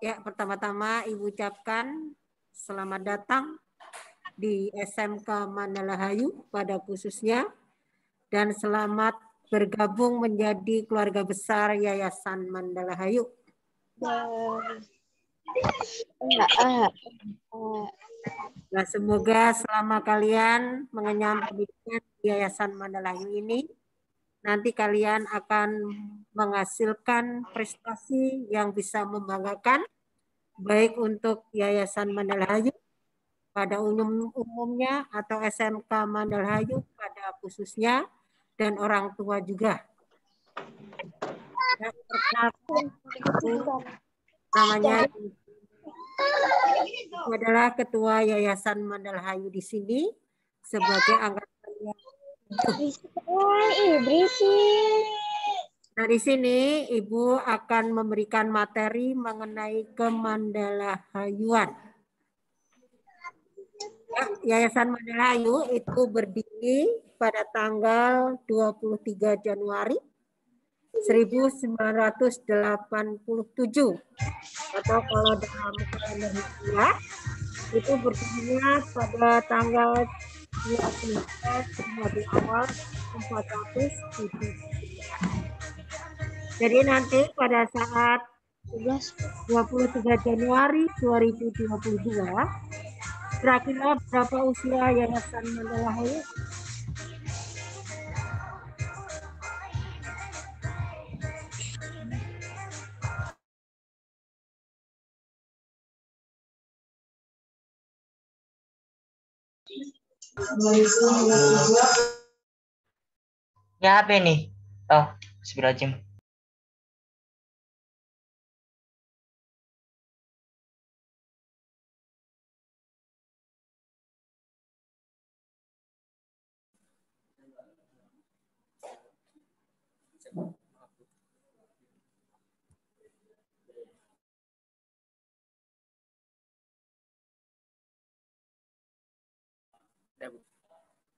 Ya, pertama-tama Ibu ucapkan selamat datang di SMK Mandalahayu pada khususnya dan selamat bergabung menjadi keluarga besar Yayasan Mandalahayu. Nah, semoga selama kalian mengenyam pendidikan di Yayasan Mandalahayu ini, nanti kalian akan menghasilkan prestasi yang bisa membanggakan, baik untuk Yayasan Mandalahayu pada umumnya atau SMK Mandalahayu pada khususnya, dan orang tua juga. Namanya itu adalah Ketua Yayasan Mandalahayu di sini sebagai anggota yang Nah, di sini Ibu akan memberikan materi mengenai kemandalahayuan. Ya, Yayasan Mandalahayu itu berdiri pada tanggal 23 Januari 1987. Atau kalau dalam kalender Hijriah itu berdirinya pada tanggal 24 Jumadil Awal 1407. Jadi nanti pada saat 23 Januari 2022, kira-kira berapa usia Yayasan Mandalahayu? Ya, apa nih? Oh, Bismillahirrahmanirrahim.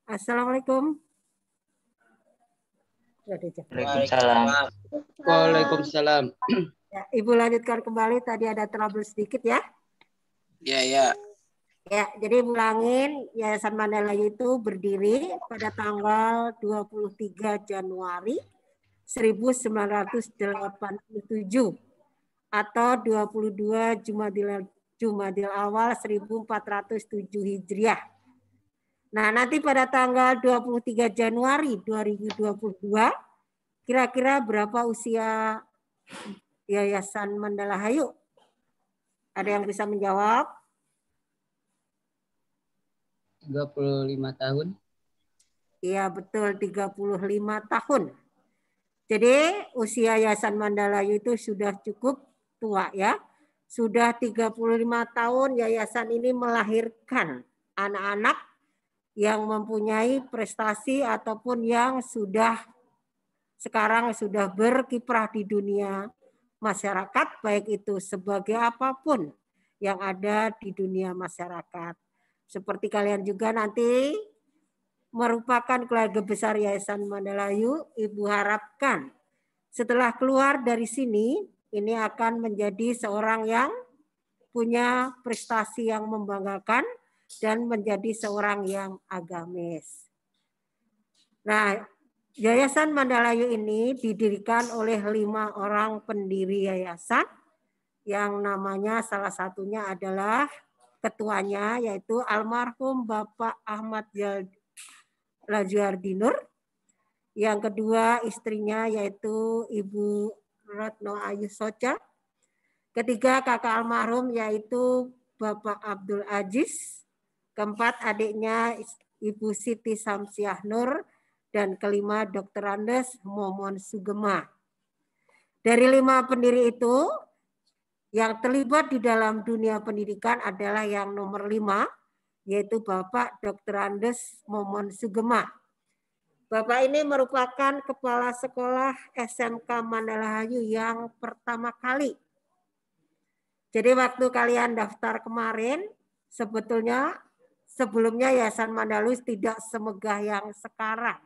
Assalamualaikum. Waalaikumsalam. Waalaikumsalam. Ya, Ibu lanjutkan kembali, tadi ada trouble sedikit ya. Ya. Ya, jadi ulangin, Yayasan Mandalahayu itu berdiri pada tanggal 23 Januari 1987 atau 22 Jumadil Awal 1407 Hijriah. Nah, nanti pada tanggal 23 Januari 2022, kira-kira berapa usia Yayasan Mandalahayu? Ada yang bisa menjawab? 35 tahun. Iya, betul, 35 tahun. Jadi usia Yayasan Mandalahayu itu sudah cukup tua ya. Sudah 35 tahun yayasan ini melahirkan anak-anak yang mempunyai prestasi ataupun yang sekarang sudah berkiprah di dunia masyarakat, baik itu sebagai apapun yang ada di dunia masyarakat. Seperti kalian juga nanti merupakan keluarga besar Yayasan Mandalahayu, Ibu harapkan setelah keluar dari sini, ini akan menjadi seorang yang punya prestasi yang membanggakan dan menjadi seorang yang agamis. Nah, Yayasan Mandalahayu ini didirikan oleh 5 orang pendiri yayasan, yang namanya salah satunya adalah ketuanya yaitu almarhum Bapak Ahmad Lajuardinur. Yang kedua istrinya yaitu Ibu Retno Ayu Soca. Ketiga kakak almarhum yaitu Bapak Abdul Aziz. Keempat adiknya Ibu Siti Samsiah Nur. Dan kelima Dr. Andes Momon Sugema. Dari 5 pendiri itu, yang terlibat di dalam dunia pendidikan adalah yang nomor 5, yaitu Bapak Dr. Andes Momon Sugema. Bapak ini merupakan kepala sekolah SMK Mandalahayu yang pertama kali. Jadi waktu kalian daftar kemarin, sebetulnya sebelumnya Yayasan Mandalahayu tidak semegah yang sekarang.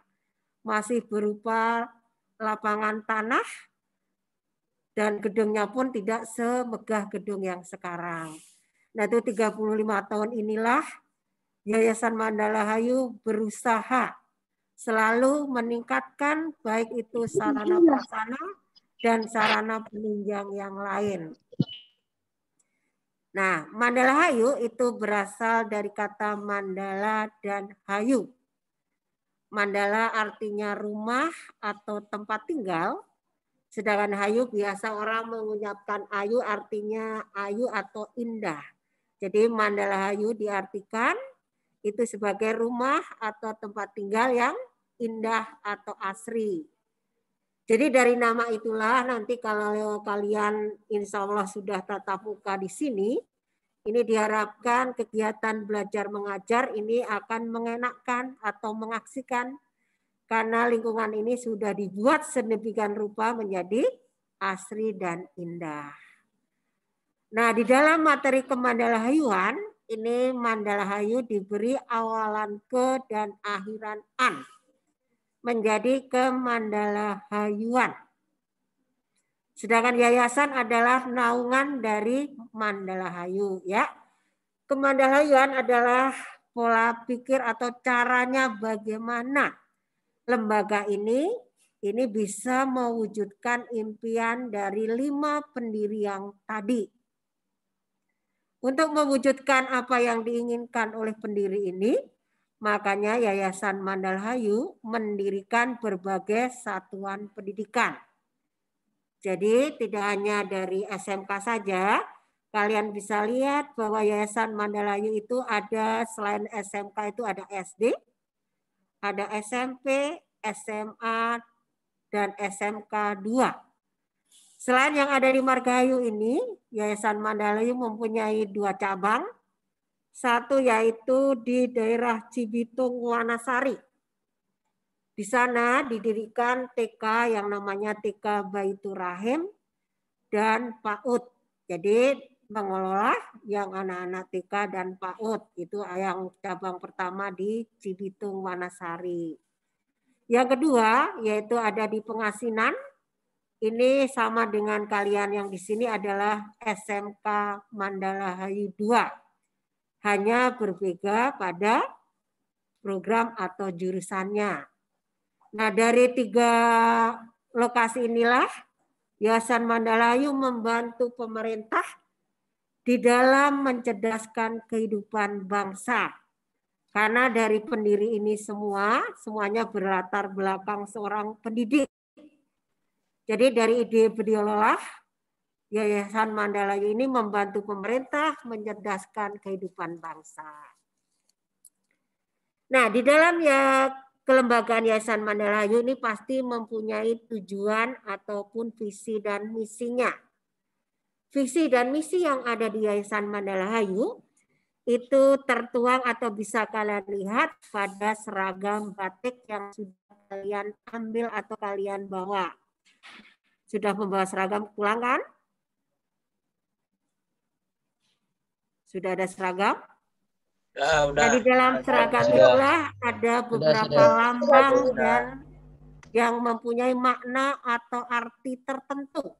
masih berupa lapangan tanah dan gedungnya pun tidak semegah gedung yang sekarang. Nah, itu 35 tahun inilah Yayasan Mandala Hayu berusaha selalu meningkatkan baik itu sarana prasarana dan sarana penunjang yang lain. Nah, Mandala Hayu itu berasal dari kata mandala dan hayu. Mandala artinya rumah atau tempat tinggal, sedangkan hayu biasa orang mengucapkan ayu artinya ayu atau indah. Jadi Mandala Hayu diartikan itu sebagai rumah atau tempat tinggal yang indah atau asri. Jadi dari nama itulah nanti kalau kalian insya Allah sudah tatap muka di sini, ini diharapkan kegiatan belajar mengajar ini akan mengenakkan atau mengaksikan karena lingkungan ini sudah dibuat sedemikian rupa menjadi asri dan indah. Nah, di dalam materi kemandala hayuan, ini Mandala Hayu diberi awalan ke dan akhiran an. Menjadi Kemandala Hayuan. Sedangkan yayasan adalah naungan dari Mandala Hayu. Ya. Kemandala Hayuan adalah pola pikir atau caranya bagaimana lembaga ini bisa mewujudkan impian dari 5 pendiri yang tadi. Untuk mewujudkan apa yang diinginkan oleh pendiri ini, makanya Yayasan Mandala Hayu mendirikan berbagai satuan pendidikan. Jadi tidak hanya dari SMK saja, kalian bisa lihat bahwa Yayasan Mandala Hayu itu ada selain SMK itu ada SD, ada SMP, SMA, dan SMK 2. Selain yang ada di Margahayu ini, Yayasan Mandala Hayu mempunyai 2 cabang. Satu yaitu di daerah Cibitung, Wanasari. Di sana didirikan TK yang namanya TK Baitur Rahim dan PAUD. Jadi mengelola yang anak-anak TK dan PAUD. Itu yang cabang pertama di Cibitung, Wanasari. Yang kedua yaitu ada di Pengasinan. Ini sama dengan kalian yang di sini adalah SMK Mandala Hayu 2. Hanya berbeda pada program atau jurusannya. Nah, dari 3 lokasi inilah Yayasan Mandala Hayu membantu pemerintah di dalam mencerdaskan kehidupan bangsa. Karena dari pendiri ini semuanya berlatar belakang seorang pendidik. Jadi dari ide beliaulah Yayasan Mandala Hayu ini membantu pemerintah mencerdaskan kehidupan bangsa. Nah, di dalam kelembagaan Yayasan Mandala Hayu ini pasti mempunyai tujuan ataupun visi dan misinya. Visi dan misi yang ada di Yayasan Mandala Hayu itu tertuang atau bisa kalian lihat pada seragam batik yang sudah kalian ambil atau kalian bawa. Sudah membawa seragam pulang kan? Sudah ada seragam? Udah. Nah, di dalam seragam itulah ada beberapa lambang dan yang mempunyai makna atau arti tertentu.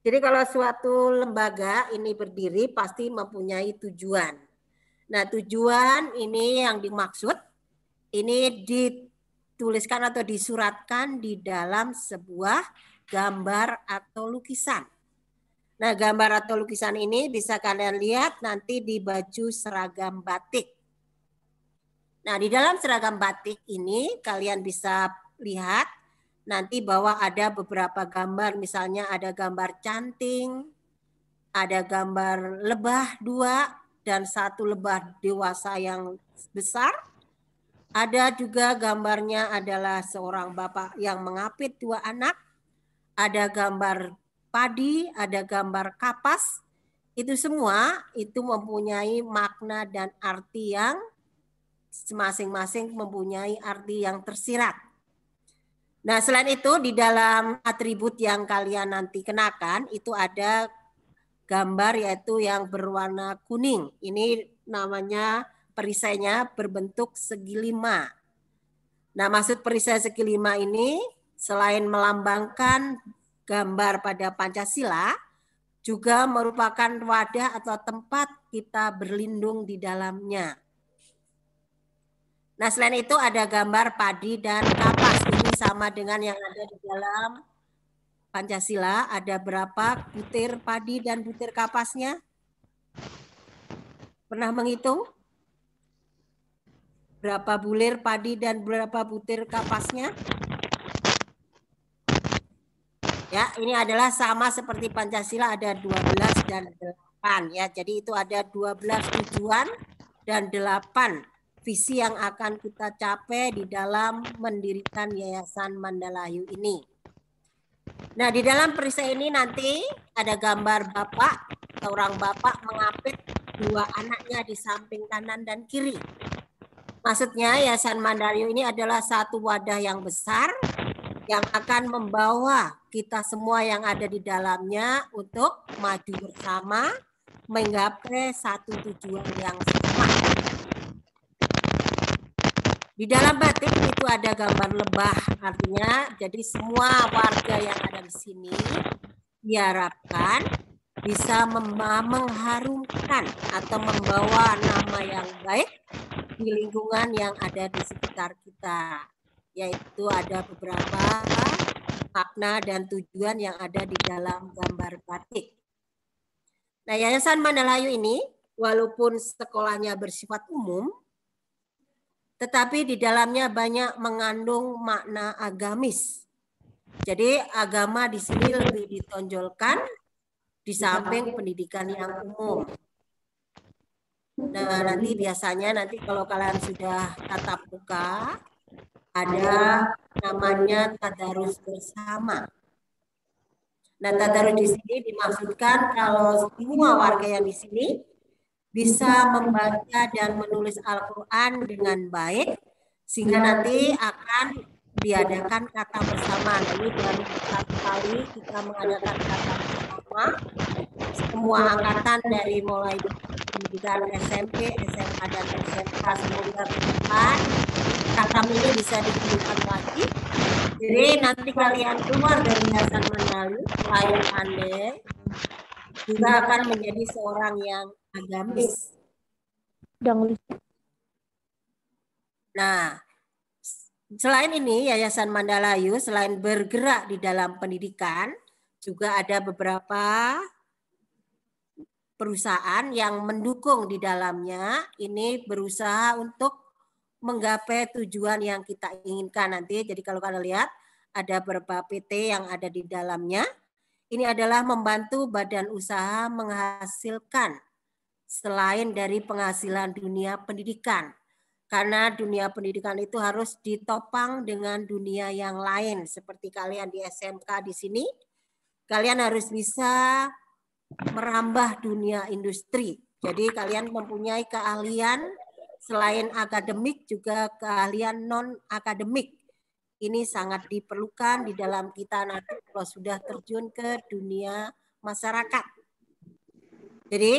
Jadi kalau suatu lembaga ini berdiri pasti mempunyai tujuan. Nah, tujuan ini yang dimaksud ini dituliskan atau disuratkan di dalam sebuah gambar atau lukisan. Nah, gambar atau lukisan ini bisa kalian lihat nanti di baju seragam batik. Nah, di dalam seragam batik ini kalian bisa lihat nanti bahwa ada beberapa gambar, misalnya ada gambar canting, ada gambar lebah 2 dan 1 lebah dewasa yang besar. Ada juga gambarnya adalah seorang bapak yang mengapit 2 anak. Ada gambar padi, ada gambar kapas. Itu semua itu mempunyai makna dan arti yang masing-masing mempunyai arti yang tersirat. Nah, selain itu di dalam atribut yang kalian nanti kenakan itu ada gambar yaitu yang berwarna kuning. Ini namanya perisainya berbentuk segi 5. Nah, maksud perisai segi 5 ini selain melambangkan gambar pada Pancasila, juga merupakan wadah atau tempat kita berlindung di dalamnya. Nah, selain itu ada gambar padi dan kapas. Ini sama dengan yang ada di dalam Pancasila. Ada berapa butir padi dan butir kapasnya? Pernah menghitung? Berapa bulir padi dan berapa butir kapasnya? Ya, ini adalah sama seperti Pancasila, ada 12 dan 8 ya. Jadi itu ada 12 tujuan dan 8 visi yang akan kita capai di dalam mendirikan Yayasan Mandalayu ini. Nah, di dalam perisai ini nanti ada gambar bapak, seorang bapak mengapit 2 anaknya di samping kanan dan kiri. Maksudnya Yayasan Mandalayu ini adalah satu wadah yang besar yang akan membawa kita semua yang ada di dalamnya untuk maju bersama menggapai satu tujuan yang sama. Di dalam batik itu ada gambar lebah, artinya jadi semua warga yang ada di sini diharapkan bisa mengharumkan atau membawa nama yang baik di lingkungan yang ada di sekitar kita, yaitu ada beberapa makna dan tujuan yang ada di dalam gambar batik. Nah, Yayasan Mandalayu ini walaupun sekolahnya bersifat umum, tetapi di dalamnya banyak mengandung makna agamis. Jadi agama di sini lebih ditonjolkan di samping pendidikan yang umum. Nah, nanti biasanya kalau kalian sudah tatap muka, ada namanya tadarus bersama. Nah, tadarus di sini dimaksudkan kalau semua warga yang di sini bisa membaca dan menulis Al-Quran dengan baik, sehingga nanti akan diadakan kata bersama. Nah, ini baru satu kali kita mengadakan kata bersama. Semua angkatan dari mulai pendidikan SMP, SMA, dan SMK semoga ke depan kata ini bisa digunakan lagi. Jadi nanti kalian keluar dari Yayasan Mandalayu, selain pandai, juga akan menjadi seorang yang agamis. Nah, selain ini Yayasan Mandalayu selain bergerak di dalam pendidikan, juga ada beberapa perusahaan yang mendukung di dalamnya. Ini berusaha untuk menggapai tujuan yang kita inginkan nanti. Jadi kalau kalian lihat ada beberapa PT yang ada di dalamnya. Ini adalah membantu badan usaha menghasilkan selain dari penghasilan dunia pendidikan. Karena dunia pendidikan itu harus ditopang dengan dunia yang lain. Seperti kalian di SMK di sini, kalian harus bisa merambah dunia industri. Jadi kalian mempunyai keahlian selain akademik juga keahlian non-akademik. Ini sangat diperlukan di dalam kita nanti kalau sudah terjun ke dunia masyarakat. Jadi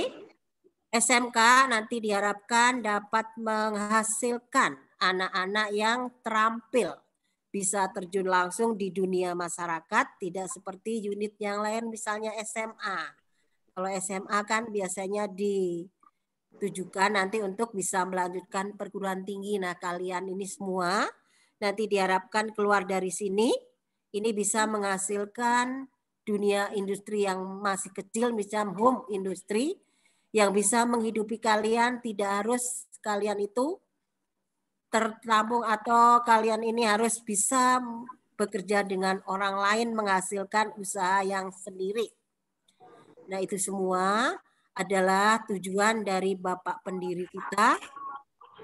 SMK nanti diharapkan dapat menghasilkan anak-anak yang terampil, bisa terjun langsung di dunia masyarakat, tidak seperti unit yang lain misalnya SMA. Kalau SMA kan biasanya ditujukan nanti untuk bisa melanjutkan perguruan tinggi. Nah, kalian ini semua nanti diharapkan keluar dari sini, ini bisa menghasilkan dunia industri yang masih kecil, misalnya home industry, yang bisa menghidupi kalian, tidak harus kalian itu tertampung atau kalian ini harus bisa bekerja dengan orang lain menghasilkan usaha yang sendiri. Nah, itu semua adalah tujuan dari Bapak pendiri kita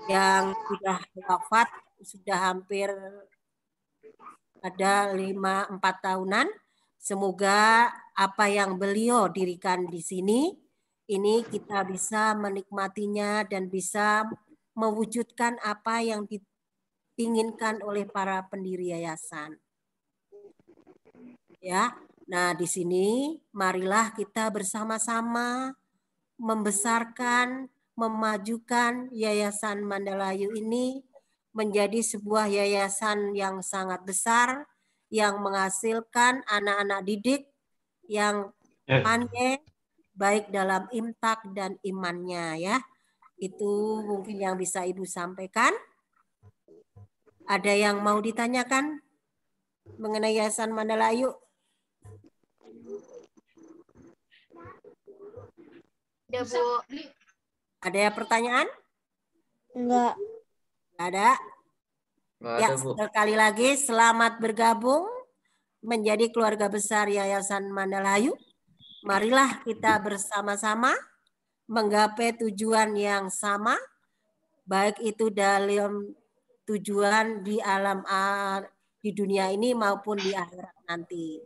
yang sudah wafat, sudah hampir ada 4 tahunan. Semoga apa yang beliau dirikan di sini, ini kita bisa menikmatinya dan bisa mewujudkan apa yang diinginkan oleh para pendiri yayasan. Ya, nah di sini marilah kita bersama-sama membesarkan, memajukan Yayasan Mandalayu ini menjadi sebuah yayasan yang sangat besar yang menghasilkan anak-anak didik yang pandai baik dalam imtak dan imannya ya. Itu mungkin yang bisa Ibu sampaikan. Ada yang mau ditanyakan mengenai Yayasan Mandalayu? Ada, Bu. Ada pertanyaan? Enggak. Ada. Ya, sekali lagi selamat bergabung menjadi keluarga besar Yayasan Mandalayu. Marilah kita bersama-sama menggapai tujuan yang sama, baik itu dalam tujuan di alam di dunia ini maupun di akhirat nanti.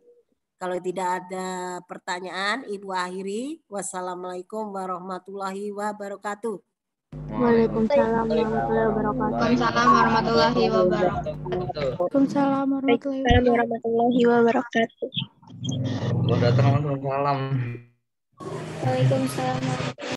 Kalau tidak ada pertanyaan, Ibu akhiri. Wassalamualaikum warahmatullahi wabarakatuh. Waalaikumsalam warahmatullahi wabarakatuh. Waalaikumsalam warahmatullahi wabarakatuh. Waalaikumsalam warahmatullahi wabarakatuh. Waalaikumsalam. Waalaikumsalam.